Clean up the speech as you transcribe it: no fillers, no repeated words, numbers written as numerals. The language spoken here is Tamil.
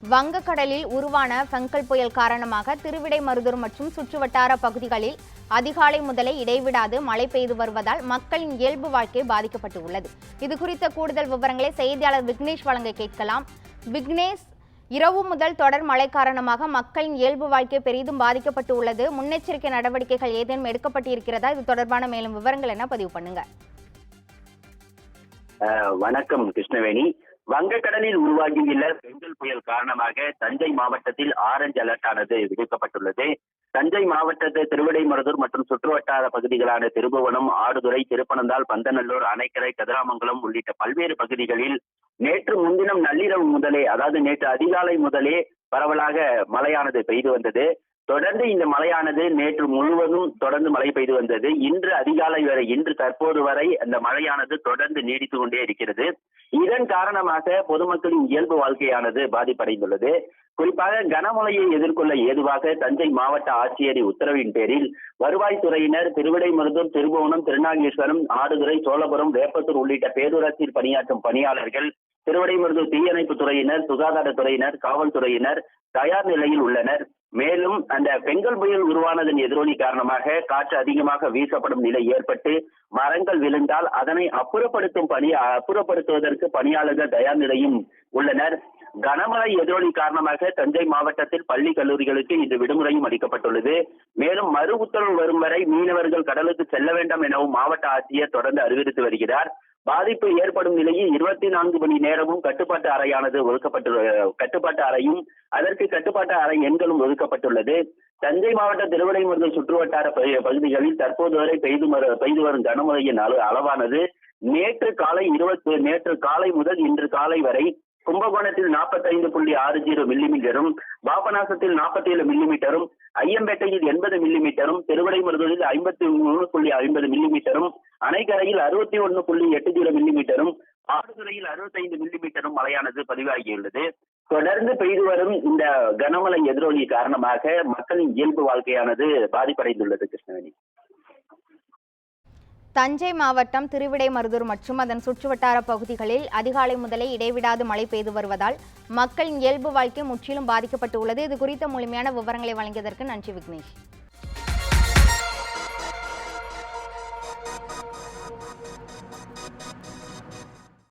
வங்கக்கடலில் உருவான ஃபெங்கல் புயல் காரணமாக திருவிடைமருதூர் மற்றும் சுற்றுவட்டார பகுதிகளில் அதிகாலை முதலே இடைவிடாது மழை பெய்து வருவதால் மக்களின் இயல்பு வாழ்க்கை பாதிக்கப்பட்டு உள்ளது. இதுகுறித்த கூடுதல் விவரங்களை செய்தியாளர் விக்னேஷ் வழங்க கேட்கலாம். விக்னேஷ், இரவு முதல் தொடர் மழை காரணமாக மக்களின் இயல்பு வாழ்க்கை பெரிதும் பாதிக்கப்பட்டு உள்ளது. முன்னெச்சரிக்கை நடவடிக்கைகள் ஏதேனும் எடுக்கப்பட்டு இருக்கிறதா? இது தொடர்பான மேலும் விவரங்கள் என்ன பதிவு பண்ணுங்க. வணக்கம் கிருஷ்ணவேணி. வங்கக்கடலில் உருவாகியுள்ள ஃபெங்கல் புயல் காரணமாக தஞ்சை மாவட்டத்தில் ஆரஞ்சு அலர்ட் ஆனது விடுக்கப்பட்டுள்ளது. தஞ்சை மாவட்டத்து திருவிடைமருதூர் மற்றும் சுற்றுவட்டார பகுதிகளான திருபுவனம், ஆடுதுறை, திருப்பனந்தாள், பந்தநல்லூர், அணைக்கரை, கதிராமங்கலம் உள்ளிட்ட பல்வேறு பகுதிகளில் நேற்று முன்தினம் நள்ளிரவு முதலே, அதாவது நேற்று அதிகாலை முதலே பரவலாக மழையானது பெய்து வந்தது. தொடர்ந்து இந்த மழையானது நேற்று முழுவதும் தொடர்ந்து மழை பெய்து வந்தது. இன்று அதிகாலை வரை, இன்று தற்போது வரை அந்த மழையானது தொடர்ந்து நீடித்துக் கொண்டே இருக்கிறது. இதன் காரணமாக பொதுமக்களின் இயல்பு வாழ்க்கையானது பாதிப்படைந்துள்ளது. குறிப்பாக கனமழையை எதிர்கொள்ள ஏதுவாக தஞ்சை மாவட்ட ஆட்சியரின் உத்தரவின் பேரில் வருவாய்த்துறையினர் திருவிடைமருதூர், திருபுவனம், திருநாகேஸ்வரம், ஆடுதுறை, சோழபுரம், வேப்பத்தூர் உள்ளிட்ட பேரூராட்சியில் பணியாற்றும் பணியாளர்கள், திருவிடைமருதூர் தீயணைப்பு துறையினர், சுகாதாரத்துறையினர், காவல்துறையினர் தயார் நிலையில் உள்ளனர். மேலும் அந்த ஃபெங்கல் புயல் உருவானதன் எதிரொலி காரணமாக காற்று அதிகமாக வீசப்படும் நிலை ஏற்பட்டு மரங்கள் விழுந்தால் அதனை அப்புறப்படுத்துவதற்கு பணியாளர்கள் தயார் நிலையும் உள்ளனர். கனமழை எதிரொலி காரணமாக தஞ்சை மாவட்டத்தில் பள்ளி கல்லூரிகளுக்கு இன்று விடுமுறையும் அளிக்கப்பட்டுள்ளது. மேலும் மறு உத்தரவு வரும் வரை மீனவர்கள் கடலுக்கு செல்ல வேண்டாம் எனவும் மாவட்ட ஆட்சியர் தொடர்ந்து அறிவுறுத்தி வருகிறார். பாதிப்பு ஏற்படும் நிலையில் 24 மணி நேரமும் கட்டுப்பாட்டு அறையானது கட்டுப்பாட்டு அறையும் அதற்கு கட்டுப்பாட்டு அறை எண்களும் ஒதுக்கப்பட்டுள்ளது. தஞ்சை மாவட்ட திருவிடைமருதூர் சுற்றுவட்டார பகுதிகளில் தற்போது வரை பெய்து வரும் கனமழையின் அளவானது நேற்று காலை முதல் இன்று காலை வரை கும்பகோணத்தில் 45.60 மில்லிமீட்டரும், பாபநாசத்தில் 47 மில்லிமீட்டரும், ஐயம்பேட்டையில் 80 மில்லிமீட்டரும், திருவிடைமருதூரில் 53.50 மில்லிமீட்டரும், அணைக்கரையில் 61.80 மில்லிமீட்டரும், ஆடுதுறையில் 65 மில்லிமீட்டரும் மழையானது பதிவாகியுள்ளது. தொடர்ந்து பெய்து வரும் இந்த கனமழை எதிரொலி காரணமாக மக்களின் இயல்பு வாழ்க்கையானது பாதிப்படைந்துள்ளது. கிருஷ்ணவேணி, தஞ்சை மாவட்டம் திருவிடைமருதூர் மற்றும் அதன் சுற்றுவட்டார பகுதிகளில் அதிகாலை முதலே இடைவிடாது மழை பெய்து வருவதால் மக்களின் இயல்பு வாழ்க்கை முற்றிலும் பாதிக்கப்பட்டு உள்ளது. இது குறித்த முழுமையான விவரங்களை வழங்கியதற்கு நன்றி விக்னேஷ்.